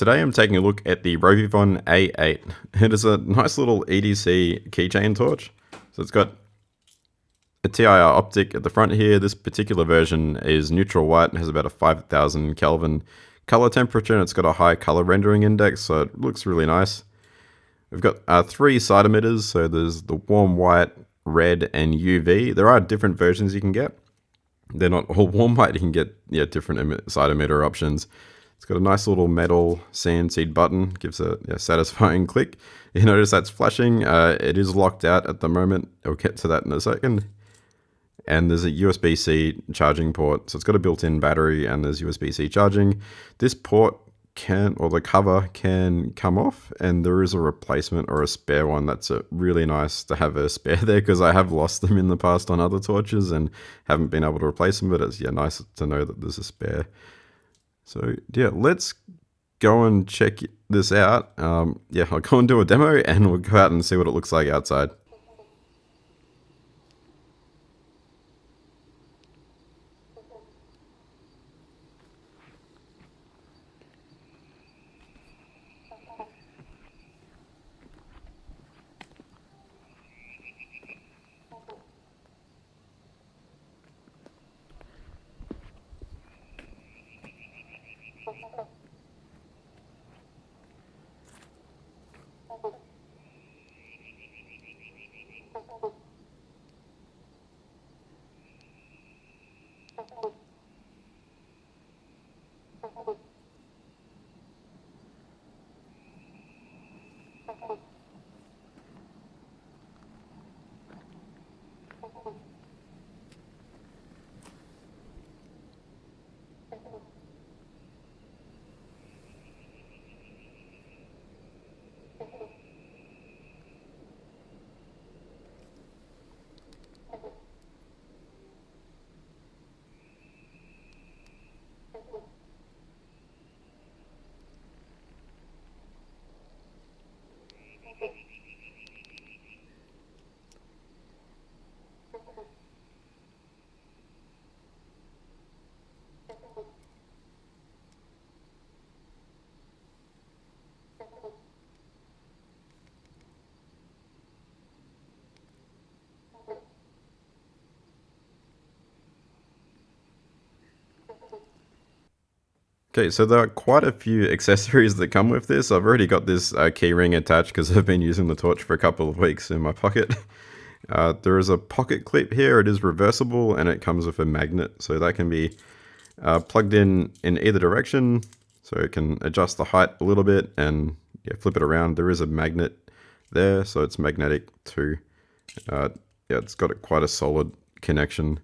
Today I'm taking a look at the RovyVon A8. It is a nice little EDC keychain torch. So it's got a TIR optic at the front here. This particular version is neutral white and has about a 5000 Kelvin color temperature, and it's got a high color rendering index, so it looks really nice. We've got 3 side emitters, so there's the warm white, red, and UV. There are different versions you can get. They're not all warm white, you can get different side emitter options. It's got a nice little metal sand seed button, gives a satisfying click. You notice that's flashing. It is locked out at the moment. I'll get to that in a second. And there's a USB-C charging port. So it's got a built-in battery and there's USB-C charging. This port the cover can come off, and there is a replacement or a spare one. That's really nice to have a spare there, because I have lost them in the past on other torches and haven't been able to replace them, but it's nice to know that there's a spare. So let's go and check this out. I'll go and do a demo and we'll go out and see what it looks like outside. Okay, so there are quite a few accessories that come with this. I've already got this keyring attached because I've been using the torch for a couple of weeks in my pocket. There is a pocket clip here. It is reversible and it comes with a magnet, so that can be plugged in either direction, so it can adjust the height a little bit and flip it around. There is a magnet there, so it's magnetic too. It's got quite a solid connection.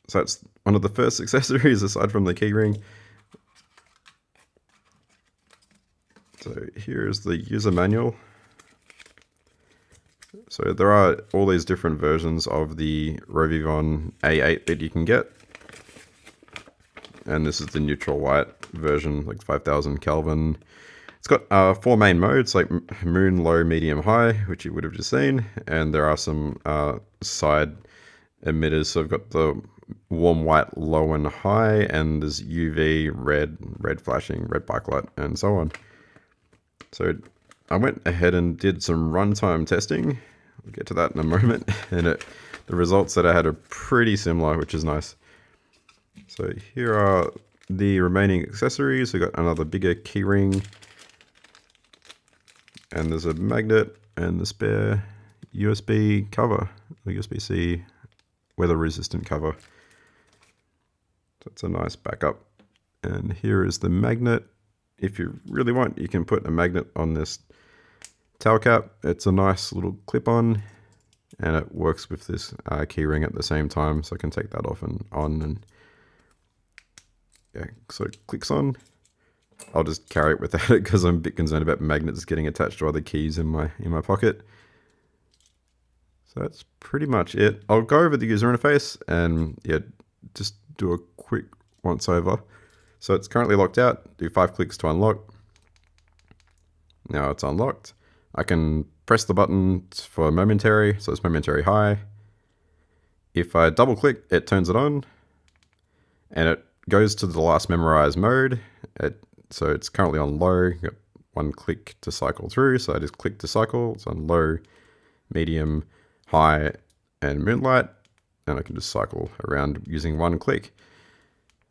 So it's one of the first accessories aside from the keyring. So here's the user manual. So there are all these different versions of the RovyVon A8 that you can get. And this is the neutral white version, like 5000 Kelvin. It's got 4 main modes, like moon, low, medium, high, which you would have just seen. And there are some side emitters. So I've got the warm white, low and high, and there's UV, red flashing, red backlight, and so on. So I went ahead and did some runtime testing. We'll get to that in a moment. And the results that I had are pretty similar, which is nice. So here are the remaining accessories. We've got another bigger keyring, and there's a magnet and the spare USB cover, the USB-C weather resistant cover. So it's a nice backup. And here is the magnet. If you really want, you can put a magnet on this towel cap. It's a nice little clip on, and it works with this keyring at the same time, so I can take that off and on, and so it clicks on. I'll just carry it without it because I'm a bit concerned about magnets getting attached to other keys in my pocket. So that's pretty much it. I'll go over the user interface and just do a quick once over. So it's currently locked out. Do 5 clicks to unlock. Now it's unlocked. I can press the button for momentary, so it's momentary high. If I double click, it turns it on, and it goes to the last memorized mode. It So it's currently on low. Got one click to cycle through. So I just click to cycle. It's on low, medium, high, and moonlight. And I can just cycle around using one click.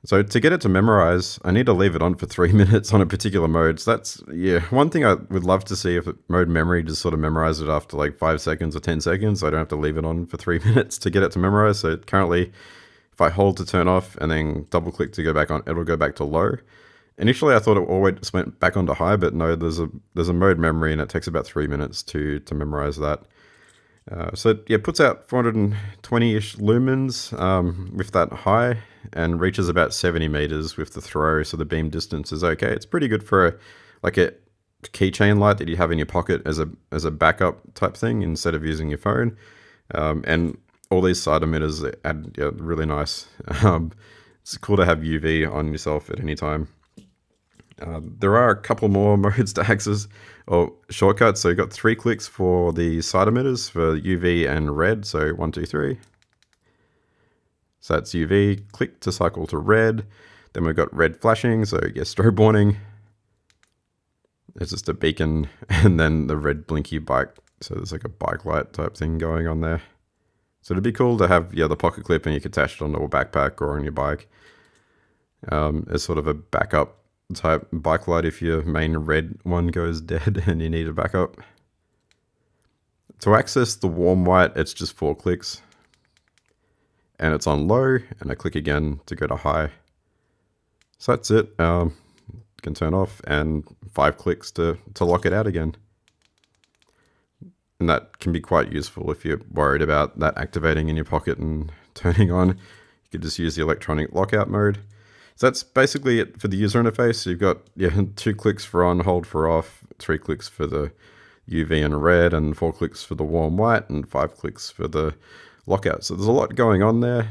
So to get it to memorize, I need to leave it on for 3 minutes on a particular mode. So that's, yeah, one thing I would love to see if mode memory just sort of memorize it after like 5 seconds or 10 seconds. So I don't have to leave it on for 3 minutes to get it to memorize. So currently, if I hold to turn off and then double click to go back on, it'll go back to low. Initially, I thought it always went back onto high, but no, there's a mode memory and it takes about 3 minutes to memorize that. So yeah, puts out 420-ish lumens with that high and reaches about 70 meters with the throw. So the beam distance is okay. It's pretty good for like a keychain light that you have in your pocket as a backup type thing instead of using your phone. And all these side emitters add really nice. It's cool to have UV on yourself at any time. There are a couple more modes to access or shortcuts. So you've got 3 clicks for the side emitters for UV and red. So 1, 2, 3. So that's UV. Click to cycle to red. Then we've got red flashing. So strobe warning. It's just a beacon, and then the red blinky bike. So there's like a bike light type thing going on there. So it'd be cool to have the pocket clip, and you can attach it onto a backpack or on your bike as sort of a backup type bike light if your main red one goes dead and you need a backup. To access the warm white, it's just 4 clicks. And it's on low, and I click again to go to high. So that's it. Can turn off, and 5 clicks to lock it out again. And that can be quite useful if you're worried about that activating in your pocket and turning on. You could just use the electronic lockout mode. So that's basically it for the user interface. You've got 2 clicks for on, hold for off, 3 clicks for the UV and red, and 4 clicks for the warm white, and 5 clicks for the lockout. So there's a lot going on there.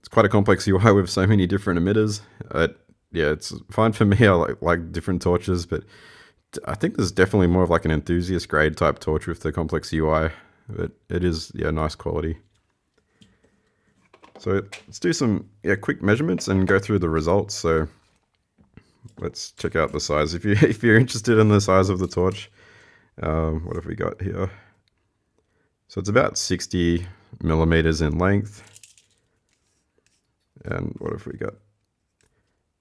It's quite a complex UI with so many different emitters. It's fine for me. I like different torches, but I think there's definitely more of like an enthusiast grade type torch with the complex UI. But it is nice quality. So let's do some quick measurements and go through the results. So let's check out the size. If you're interested in the size of the torch, what have we got here? So it's about 60 millimeters in length. And what have we got?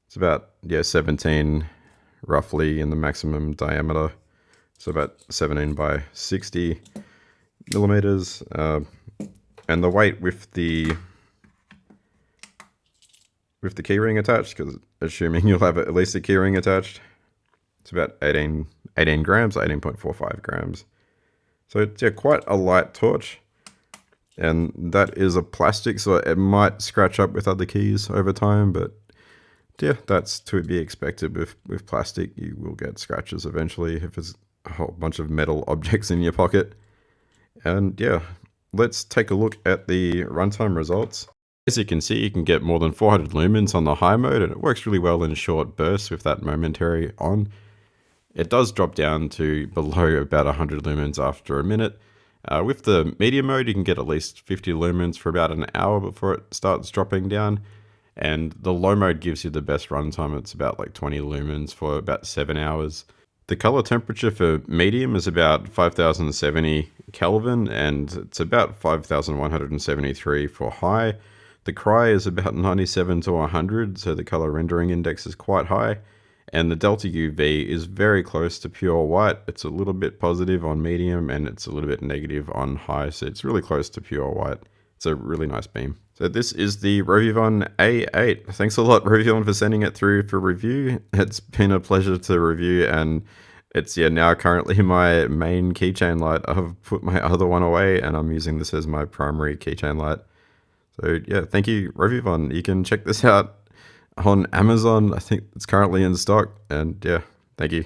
It's about 17 roughly in the maximum diameter. So about 17 by 60 millimeters. And the weight with the keyring attached, because assuming you'll have at least a keyring attached, it's about 18 grams, 18.45 grams. So it's quite a light torch, and that is a plastic, so it might scratch up with other keys over time, but that's to be expected with plastic. You will get scratches eventually if there's a whole bunch of metal objects in your pocket. And let's take a look at the runtime results. As you can see, you can get more than 400 lumens on the high mode, and it works really well in short bursts with that momentary on. It does drop down to below about 100 lumens after a minute. With the medium mode, you can get at least 50 lumens for about an hour before it starts dropping down. And the low mode gives you the best runtime. It's about like 20 lumens for about 7 hours. The color temperature for medium is about 5070 Kelvin, and it's about 5173 for high. The cry is about 97 to 100, so the color rendering index is quite high. And the delta UV is very close to pure white. It's a little bit positive on medium, and it's a little bit negative on high, so it's really close to pure white. It's a really nice beam. So this is the RovyVon A8. Thanks a lot, RovyVon, for sending it through for review. It's been a pleasure to review, and it's now currently my main keychain light. I've put my other one away, and I'm using this as my primary keychain light. So thank you, RovyVon. You can check this out on Amazon. I think it's currently in stock, and thank you.